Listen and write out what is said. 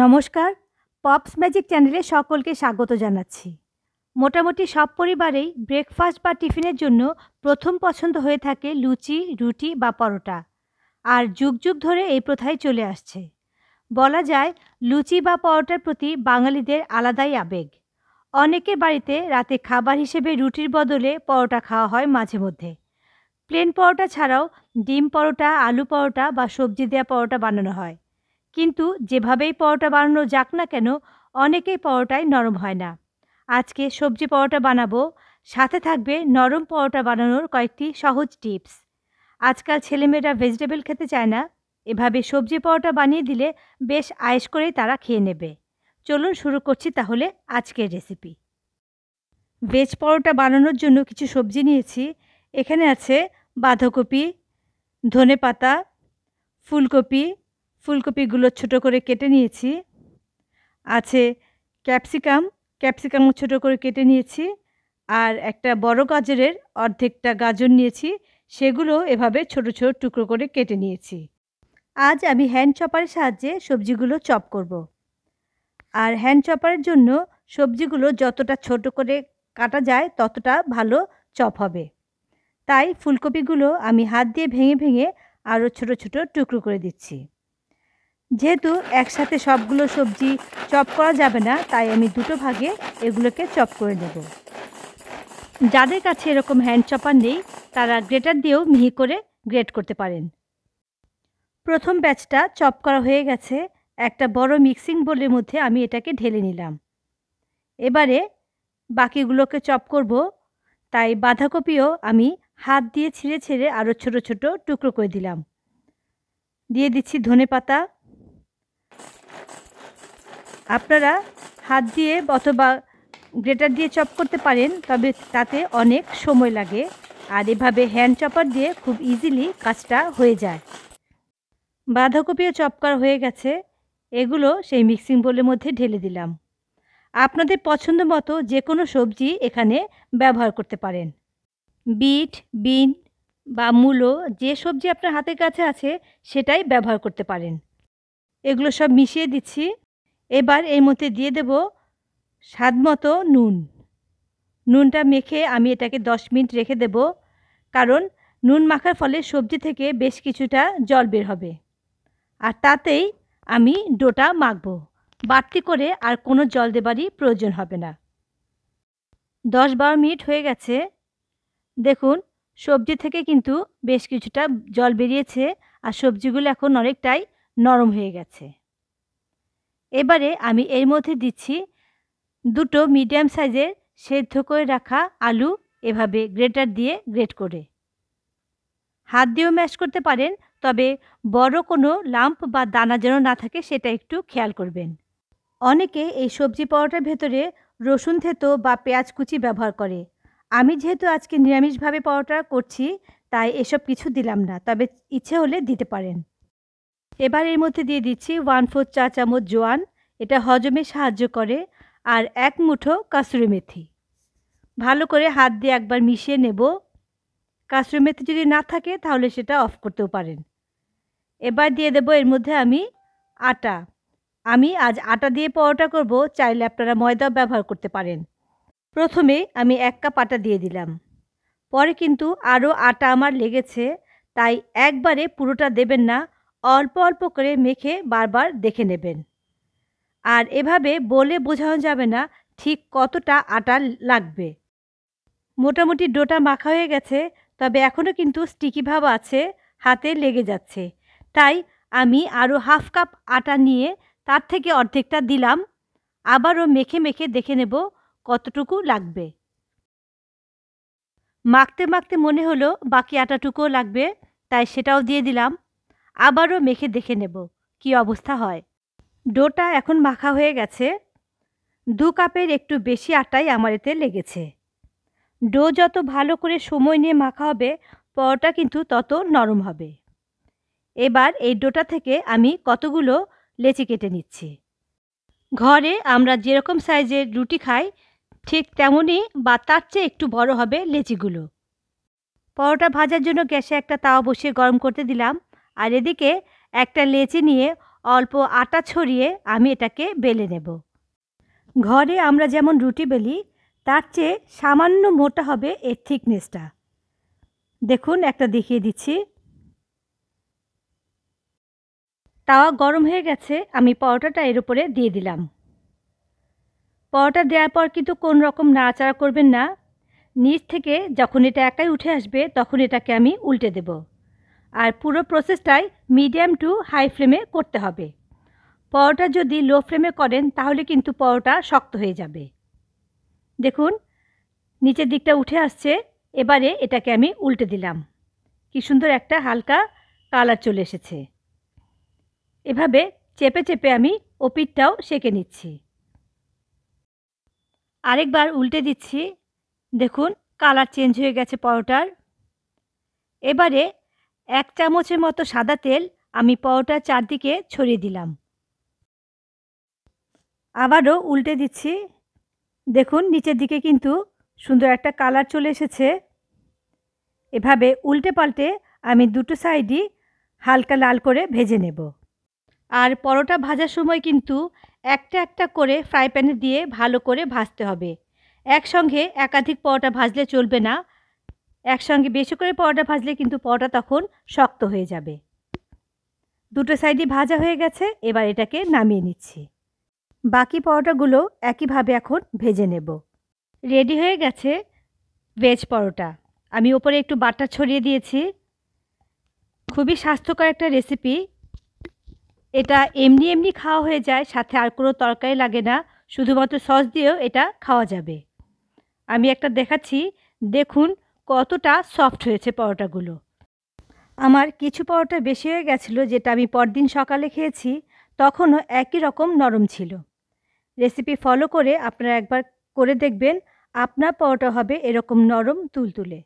নমস্কার, pops magic চ্যানেলে সকলকে স্বাগত জানাচ্ছি। মোটামুটি সব পরিবারেই ব্রেকফাস্ট বা টিফিনের জন্য প্রথম পছন্দ হয়ে থাকে লুচি, রুটি বা পরোটা। আর যুগ যুগ ধরে এই প্রথাই চলে আসছে। বলা যায় লুচি বা পরোটার প্রতি বাঙালিদের আলাদাই আবেগ। অনেকের বাড়িতে রাতে খাবার হিসেবে রুটির বদলে পরোটা খাওয়া হয় মাঝে মধ্যে। প্লেন পরোটা ছাড়াও ডিম পরোটা, আলু পরোটা বা সবজি দেয়া পরোটা বানানো হয়। কিন্তু যেভাবেই পরোটা বানানো যাক না কেন, অনেকেই পরোটায় নরম হয় না। আজকে সবজি পরোটা বানাবো, সাথে থাকবে নরম পরোটা বানানোর কয়েকটি সহজ টিপস। আজকাল ছেলেমেয়েরা ভেজিটেবল খেতে চায় না, এভাবে সবজি পরোটা বানিয়ে দিলে বেশ আয়েশ করেই তারা খেয়ে নেবে। চলুন শুরু করছি তাহলে আজকের রেসিপি। ভেজ পরোটা বানানোর জন্য কিছু সবজি নিয়েছি। এখানে আছে বাঁধাকপি, ধনেপাতা, ফুলকপি, ফুলকপিগুলো ছোট করে কেটে নিয়েছি। আছে ক্যাপসিকাম, ক্যাপসিকামও ছোট করে কেটে নিয়েছি। আর একটা বড় গাজরের অর্ধেকটা গাজর নিয়েছি, সেগুলো এভাবে ছোট ছোট টুকরো করে কেটে নিয়েছি। আজ আমি হ্যান্ড চপারের সাহায্যে সবজিগুলো চপ করব। আর হ্যান্ড চপারের জন্য সবজিগুলো যতটা ছোট করে কাটা যায় ততটা ভালো চপ হবে। তাই ফুলকপিগুলো আমি হাত দিয়ে ভেঙে ভেঙে আরও ছোট ছোট টুকরো করে দিচ্ছি। যেহেতু একসাথে সবগুলো সবজি চপ করা যাবে না, তাই আমি দুটো ভাগে এগুলোকে চপ করে নেব। যাদের কাছে এরকম হ্যান্ড চপার নেই, তারা গ্রেটার দিয়েও মিহি করে গ্রেট করতে পারেন। প্রথম ব্যাচটা চপ করা হয়ে গেছে। একটা বড় মিক্সিং বোলের মধ্যে আমি এটাকে ঢেলে নিলাম। এবারে বাকিগুলোকে চপ করব, তাই বাঁধাকপিও আমি হাত দিয়ে ছিঁড়ে ছিঁড়ে আরও ছোট ছোট টুকরো করে দিলাম। দিয়ে দিচ্ছি ধনেপাতা। আপনারা হাত দিয়ে অথবা গ্রেটার দিয়ে চপ করতে পারেন, তবে তাতে অনেক সময় লাগে। আর এভাবে হ্যান্ড চপার দিয়ে খুব ইজিলি কাজটা হয়ে যায়। বাঁধাকপিও চপ করা হয়ে গেছে, এগুলো সেই মিক্সিং বোলের মধ্যে ঢেলে দিলাম। আপনাদের পছন্দ মতো যে কোনো সবজি এখানে ব্যবহার করতে পারেন। বিট, বিন বা মূলো, যে সবজি আপনার হাতের কাছে আছে সেটাই ব্যবহার করতে পারেন। এগুলো সব মিশিয়ে দিচ্ছি। এবার এর মধ্যে দিয়ে দেব স্বাদমতো নুন। নুনটা মেখে আমি এটাকে 10 মিনিট রেখে দেব, কারণ নুন মাখার ফলে সবজি থেকে বেশ কিছুটা জল বের হবে। আর তাতেই আমি ডোটা মাখবো, বাড়তি করে আর কোনো জল দেবারই প্রয়োজন হবে না। 10-12 মিনিট হয়ে গেছে। দেখুন সবজি থেকে কিন্তু বেশ কিছুটা জল বেরিয়েছে, আর সবজিগুলো এখন অনেকটাই নরম হয়ে গেছে। এবারে আমি এর মধ্যে দিচ্ছি দুটো মিডিয়াম সাইজের সেদ্ধ করে রাখা আলু, এভাবে গ্রেটার দিয়ে গ্রেট করে। হাত দিয়েও ম্যাশ করতে পারেন, তবে বড় কোনো লাম্প বা দানা যেন না থাকে সেটা একটু খেয়াল করবেন। অনেকে এই সবজি পরোটার ভেতরে রসুন থেঁতো বা পেঁয়াজ কুচি ব্যবহার করে। আমি যেহেতু আজকে নিরামিষভাবে পরোটা করছি, তাই এসব কিছু দিলাম না, তবে ইচ্ছে হলে দিতে পারেন। এবার এর মধ্যে দিয়ে দিচ্ছি 1/4 চা চামচ জোয়ান, এটা হজমে সাহায্য করে। আর 1 মুঠো কাসুরি মেথি। ভালো করে হাত দিয়ে একবার মিশিয়ে নেব। কাসুরি মেথি যদি না থাকে তাহলে সেটা অফ করতেও পারেন। এবার দিয়ে দেব এর মধ্যে আমি আটা। আমি আজ আটা দিয়ে পরোটা করব, চাইলে আপনারা ময়দাও ব্যবহার করতে পারেন। প্রথমে আমি 1 কাপ আটা দিয়ে দিলাম। পরে কিন্তু আরও আটা আমার লেগেছে, তাই একবারে পুরোটা দেবেন না, অল্প অল্প করে মেখে বারবার দেখে নেবেন। আর এভাবে বলে বোঝানো যাবে না ঠিক কতটা আটা লাগবে। মোটামুটি ডোটা মাখা হয়ে গেছে, তবে এখনও কিন্তু স্টিকি ভাব আছে, হাতে লেগে যাচ্ছে। তাই আমি আরও 1/2 কাপ আটা নিয়ে তার থেকে অর্ধেকটা দিলাম। আবারও মেখে মেখে দেখে নেব কতটুকু লাগবে। মাখতে মাখতে মনে হলো বাকি আটাটুকুও লাগবে, তাই সেটাও দিয়ে দিলাম। আবারও মেখে দেখে নেব কী অবস্থা হয়। ডোটা এখন মাখা হয়ে গেছে। 2 কাপের একটু বেশি আটাই আমার এতে লেগেছে। ডো যত ভালো করে সময় নিয়ে মাখা হবে, পরোটা কিন্তু তত নরম হবে। এবার এই ডোটা থেকে আমি কতগুলো লেচি কেটে নিচ্ছি। ঘরে আমরা যেরকম সাইজের রুটি খাই ঠিক তেমনই বা তার চেয়ে একটু বড় হবে লেচিগুলো। পরোটা ভাজার জন্য গ্যাসে একটা তাওয়া বসিয়ে গরম করতে দিলাম। আর এদিকে একটা লেচি নিয়ে অল্প আটা ছড়িয়ে আমি এটাকে বেলে নেব। ঘরে আমরা যেমন রুটি বেলি তার চেয়ে সামান্য মোটা হবে এর থিকনেসটা। দেখুন একটা দেখিয়ে দিচ্ছি। তাওয়া গরম হয়ে গেছে, আমি পরোটাটা এর উপরে দিয়ে দিলাম। পরোটা দেওয়ার পর কিন্তু কোনো রকম নাড়াচাড়া করবেন না। নিচ থেকে যখন এটা একাই উঠে আসবে তখন এটাকে আমি উল্টে দেব। আর পুরো প্রসেসটাই মিডিয়াম টু হাই ফ্লেমে করতে হবে। পরোটা যদি লো ফ্লেমে করেন তাহলে কিন্তু পরোটা শক্ত হয়ে যাবে। দেখুন নিচের দিকটা উঠে আসছে, এবারে এটাকে আমি উল্টে দিলাম। কি সুন্দর একটা হালকা কালার চলে এসেছে। এভাবে চেপে চেপে আমি ওপিঠটাও সেঁকে নিচ্ছি। আরেকবার উল্টে দিচ্ছি। দেখুন কালার চেঞ্জ হয়ে গেছে পরোটার। এবারে 1 চামচের মতো সাদা তেল আমি পরোটার চারদিকে ছড়িয়ে দিলাম। আবারও উল্টে দিচ্ছি। দেখুন নিচের দিকে কিন্তু সুন্দর একটা কালার চলে এসেছে। এভাবে উল্টে পাল্টে আমি দুটো সাইডই হালকা লাল করে ভেজে নেব। আর পরোটা ভাজার সময় কিন্তু একটা একটা করে ফ্রাই প্যানে দিয়ে ভালো করে ভাজতে হবে। একসঙ্গে একাধিক পরোটা ভাজলে চলবে না। একসঙ্গে বেশি করে পরোটা ভাজলে কিন্তু পরোটা তখন শক্ত হয়ে যাবে। দুটো সাইডই ভাজা হয়ে গেছে, এবার এটাকে নামিয়ে নিচ্ছি। বাকি পরোটাগুলো একইভাবে এখন ভেজে নেব। রেডি হয়ে গেছে ভেজ পরোটা। আমি ওপরে একটু বাটার ছড়িয়ে দিয়েছি। খুবই স্বাস্থ্যকর একটা রেসিপি। এটা এমনি এমনি খাওয়া হয়ে যায়, সাথে আর কোনো তরকারি লাগে না, শুধুমাত্র সস দিয়েও এটা খাওয়া যাবে। আমি একটা দেখাচ্ছি, দেখুন কতটা সফট হয়েছে পরোটাগুলো। আমার কিছু পরোটা বেশি হয়ে গেছিলো, যেটা আমি পরদিন সকালে খেয়েছি, তখনও একই রকম নরম ছিল। রেসিপি ফলো করে আপনারা একবার করে দেখবেন, আপনার পরোটা হবে এরকম নরম তুলতুলে।